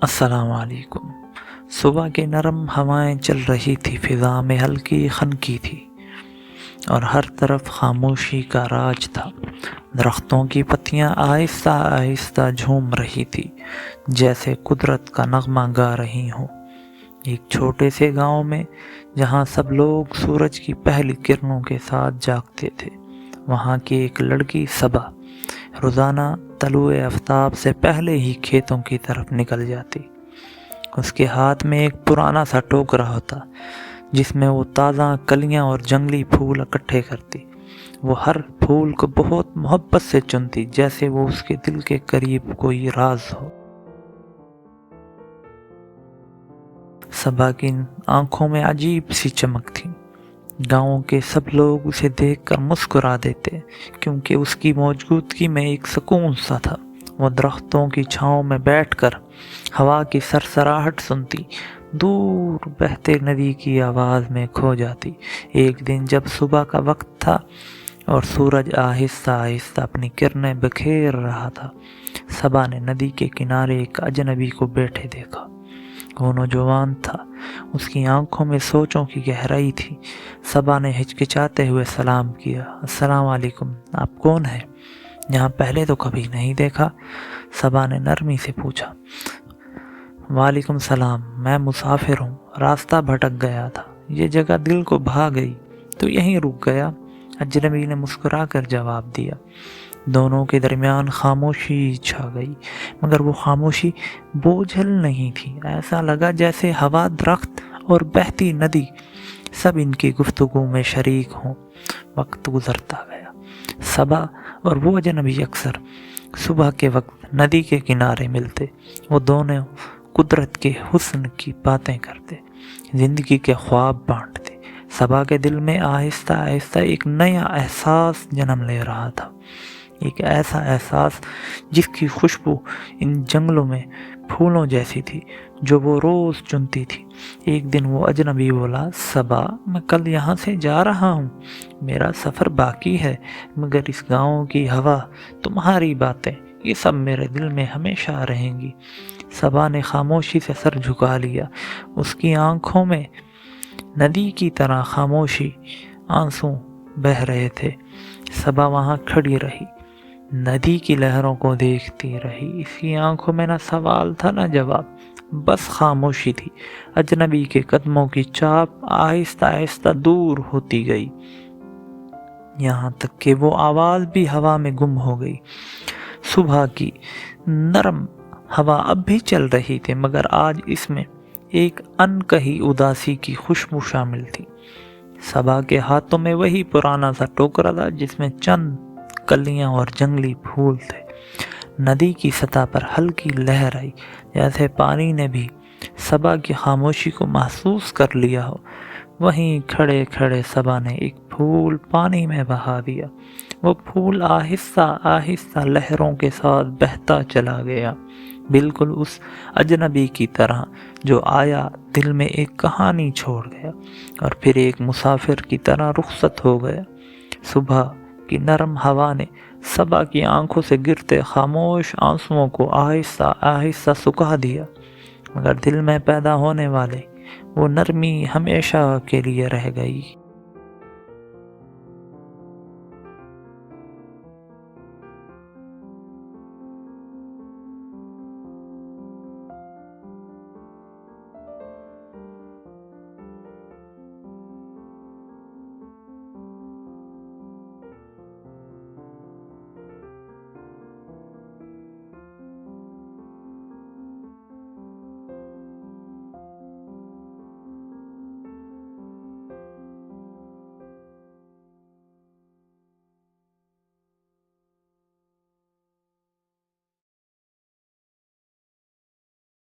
السلام علیکم۔ صبح کی نرم ہوائیں چل رہی تھی، فضا میں ہلکی خنکی تھی اور ہر طرف خاموشی کا راج تھا۔ درختوں کی پتیاں آہستہ آہستہ جھوم رہی تھی، جیسے قدرت کا نغمہ گا رہی ہوں۔ ایک چھوٹے سے گاؤں میں جہاں سب لوگ سورج کی پہلی کرنوں کے ساتھ جاگتے تھے، وہاں کی ایک لڑکی صبا روزانہ طلوع آفتاب سے پہلے ہی کھیتوں کی طرف نکل جاتی۔ اس کے ہاتھ میں ایک پرانا سا ٹوکرا ہوتا جس میں وہ تازہ کلیاں اور جنگلی پھول اکٹھے کرتی۔ وہ ہر پھول کو بہت محبت سے چنتی، جیسے وہ اس کے دل کے قریب کوئی راز ہو۔ صبا کی آنکھوں میں عجیب سی چمک تھی۔ گاؤں کے سب لوگ اسے دیکھ کر مسکرا دیتے، کیونکہ اس کی موجودگی میں ایک سکون سا تھا۔ وہ درختوں کی چھاؤں میں بیٹھ کر ہوا کی سرسراہٹ سنتی، دور بہتے ندی کی آواز میں کھو جاتی۔ ایک دن جب صبح کا وقت تھا اور سورج آہستہ آہستہ اپنی کرنیں بکھیر رہا تھا، صبا نے ندی کے کنارے ایک اجنبی کو بیٹھے دیکھا۔ وہ نوجوان تھا، اس کی آنکھوں میں سوچوں کی گہرائی تھی۔ صبا نے ہچکچاتے ہوئے سلام کیا۔ السلام علیکم، آپ کون ہیں؟ یہاں پہلے تو کبھی نہیں دیکھا، صبا نے نرمی سے پوچھا۔ وعلیکم السلام، میں مسافر ہوں، راستہ بھٹک گیا تھا، یہ جگہ دل کو بھا گئی تو یہیں رک گیا، اجنبی نے مسکرا کر جواب دیا۔ دونوں کے درمیان خاموشی چھا گئی، مگر وہ خاموشی بوجھل نہیں تھی۔ ایسا لگا جیسے ہوا، درخت اور بہتی ندی سب ان کی گفتگو میں شریک ہوں۔ وقت گزرتا گیا۔ صبا اور وہ اجنبی اکثر صبح کے وقت ندی کے کنارے ملتے۔ وہ دونوں قدرت کے حسن کی باتیں کرتے، زندگی کے خواب بانٹتے۔ صبا کے دل میں آہستہ آہستہ ایک نیا احساس جنم لے رہا تھا، ایک ایسا احساس جس کی خوشبو ان جنگلوں میں پھولوں جیسی تھی جو وہ روز چنتی تھی۔ ایک دن وہ اجنبی بولا، صبا، میں کل یہاں سے جا رہا ہوں، میرا سفر باقی ہے، مگر اس گاؤں کی ہوا، تمہاری باتیں، یہ سب میرے دل میں ہمیشہ رہیں گی۔ صبا نے خاموشی سے سر جھکا لیا۔ اس کی آنکھوں میں ندی کی طرح خاموشی آنسو بہہ رہے تھے۔ صبا وہاں کھڑی رہی، ندی کی لہروں کو دیکھتی رہی۔ اس کی آنکھوں میں نہ سوال تھا نہ جواب، بس خاموشی تھی۔ اجنبی کے قدموں کی چاپ آہستہ آہستہ دور ہوتی گئی، یہاں تک کہ وہ آواز بھی ہوا میں گم ہو گئی۔ صبح کی نرم ہوا اب بھی چل رہی تھی، مگر آج اس میں ایک انکہی اداسی کی خوشبو شامل تھی۔ صبا کے ہاتھوں میں وہی پرانا سا ٹوکرا تھا جس میں چند کلیاں اور جنگلی پھول تھے۔ ندی کی سطح پر ہلکی لہر آئی، جیسے پانی نے بھی صبا کی خاموشی کو محسوس کر لیا ہو۔ وہیں کھڑے کھڑے صبا نے ایک پھول پانی میں بہا دیا۔ وہ پھول آہستہ آہستہ لہروں کے ساتھ بہتا چلا گیا، بالکل اس اجنبی کی طرح جو آیا، دل میں ایک کہانی چھوڑ گیا اور پھر ایک مسافر کی طرح رخصت ہو گیا۔ صبح کی نرم ہوا نے صبا کی آنکھوں سے گرتے خاموش آنسوؤں کو آہستہ آہستہ سکھا دیا، مگر دل میں پیدا ہونے والے وہ نرمی ہمیشہ کے لیے رہ گئی۔